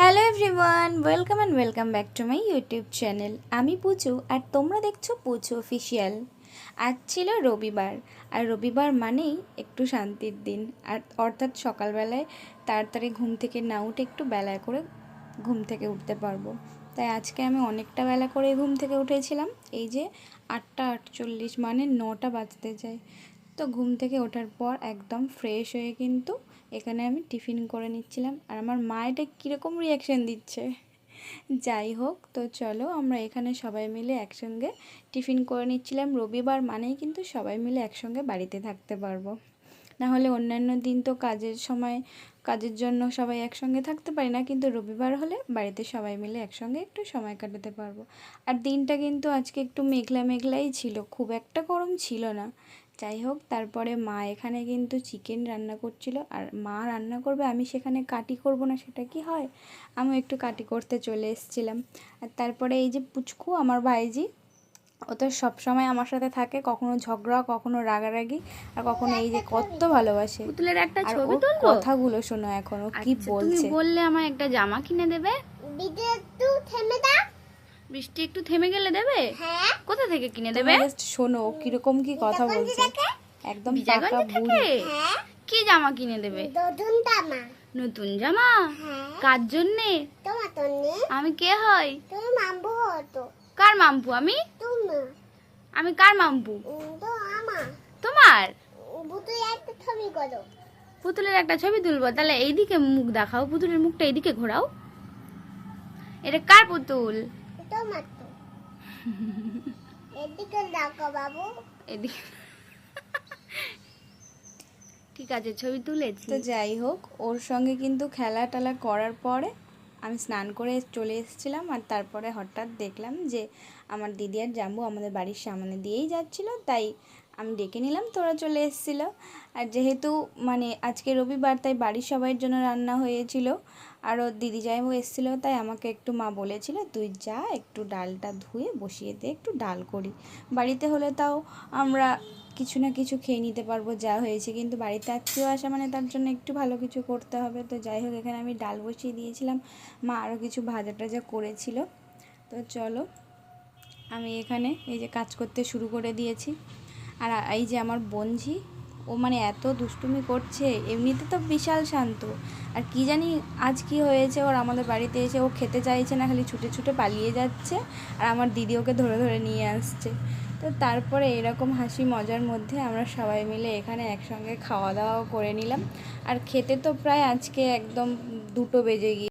Hello everyone, welcome back to my YouTube channel. আমি পুচু আর তোমরা দেখছো পুচু অফিসিয়াল। আজ ছিল রবিবার, আর রবিবার মানেই একটু শান্তির দিন, আর অর্থাৎ সকালবেলায় তাড়াতাড়ি ঘুম থেকে না উঠে একটু বেলায় করে ঘুম থেকে উঠতে পারবো। তাই আজকে আমি অনেকটা বেলা করে ঘুম থেকে উঠেছিলাম, এই যে 8:48 মানে 9টা বাজতে যায়। তো ঘুম থেকে ওঠার পর একদম ফ্রেশ হয়ে কিন্তু এখানে আমি টিফিন করে নিচ্ছিলাম, আর আমার মা এটা কীরকম রিয়াকশান দিচ্ছে। যাই হোক, তো চলো আমরা এখানে সবাই মিলে একসঙ্গে টিফিন করে নিচ্ছিলাম। রবিবার মানেই কিন্তু সবাই মিলে একসঙ্গে বাড়িতে থাকতে পারবো, না হলে অন্যান্য দিন তো কাজের জন্য সবাই একসঙ্গে থাকতে পারি না, কিন্তু রবিবার হলে বাড়িতে সবাই মিলে একসঙ্গে একটু সময় কাটাতে পারবো। আর দিনটা কিন্তু আজকে একটু মেঘলা মেঘলাই ছিল, খুব একটা গরম ছিল না। যাই হোক, তারপরে মা এখানে কিন্তু চিকেন রান্না করছিল, আর মা রান্না করবে, আমি সেখানে কাটি করব না সেটা কি হয়, আমি একটু কাটি করতে চলে এসেছিলাম। আর তারপরে এই যে পুচকু আমার ভাইজি, ও তো সবসময় আমার সাথে থাকে, কখনো ঝগড়া, কখনো রাগারাগি, আর কখনো এই যে কত ভালোবাসে। পুতুলের একটা আর ছবি ওর তুলবো। কথাগুলো শোনো, এখন ও কি বলছে। তুমি বললে আমার একটা জামা কিনে দেবে। বৃষ্টি একটু থেমে গেলে দেবে। হ্যাঁ। কোথা থেকে কিনে দেবে? জাস্ট শোনো কিরকম কি কথা বলছে, একদম পাকা বিজয়গঞ্জ বুড়ি। থেকে? হ্যাঁ। কি জামা কিনে দেবে? নতুন জামা। নতুন জামা? হ্যাঁ। কার জন্যে? তোমার জন্যে। আমি কে হয়? তুমি মাম্বু হতো। কার মাম্পু আমি? তুমি। আমি কার মাম্পু? তো আমার। তোমার? বুতু একটা ছবি করো। পুতুলের একটা ছবি তুলবো, তাহলে এইদিকে মুখ দেখাও, পুতুলের মুখটা এইদিকে ঘোরাও। এটা কার পুতুল? তোমার তো। এদিকে দেখো বাবু। এদিকে। ঠিক আছে, ছবি তুলেছি। তো যাই হোক, ওর সঙ্গে কিন্তু খেলা টেলা করার পরে আমি স্নান করে চলে এসেছিলাম, আর তারপরে হঠাৎ দেখলাম যে আমার দিদি আর জাম্বু আমাদের বাড়ির সামনে দিয়েই যাচ্ছিলো, তাই আমি ডেকে নিলাম, তোরা চলে এসেছিলো। আর যেহেতু মানে আজকে রবিবার, তাই বাড়ির সবাইয়ের জন্য রান্না হয়েছিল, আরও দিদি জামাইবাবু এসেছিলো, তাই আমাকে একটু মা বলেছিল তুই যা একটু ডালটা ধুয়ে বসিয়ে দে, একটু ডাল করি। বাড়িতে হলে তাও আমরা কিছু না কিছু খেয়ে নিতে পারবো যা হয়েছে, কিন্তু বাড়িতে আত্মীয় আসা মানে তার জন্য একটু ভালো কিছু করতে হবে। তো যাই হোক, এখানে আমি ডাল বসিয়ে দিয়েছিলাম, মা আরও কিছু ভাজা টাজা করেছিল। তো চলো, আমি এখানে এই যে কাজ করতে শুরু করে দিয়েছি। আর এই যে আমার বোনঝি, ও মানে এত দুষ্টুমি করছে, এমনিতে তো বিশাল শান্ত, আর কি জানি আজ কি হয়েছে ওর, আমাদের বাড়িতে এসে ও খেতে চাইছে না, খালি ছুটে ছুটে পালিয়ে যাচ্ছে, আর আমার দিদি ওকে ধরে ধরে নিয়ে আসছে। তো তারপরে এরকম হাসি মজার মধ্যে আমরা সবাই মিলে এখানে একসঙ্গে খাওয়া দাওয়াও করে নিলাম। আর খেতে তো প্রায় আজকে একদম 2টো বেজে গিয়ে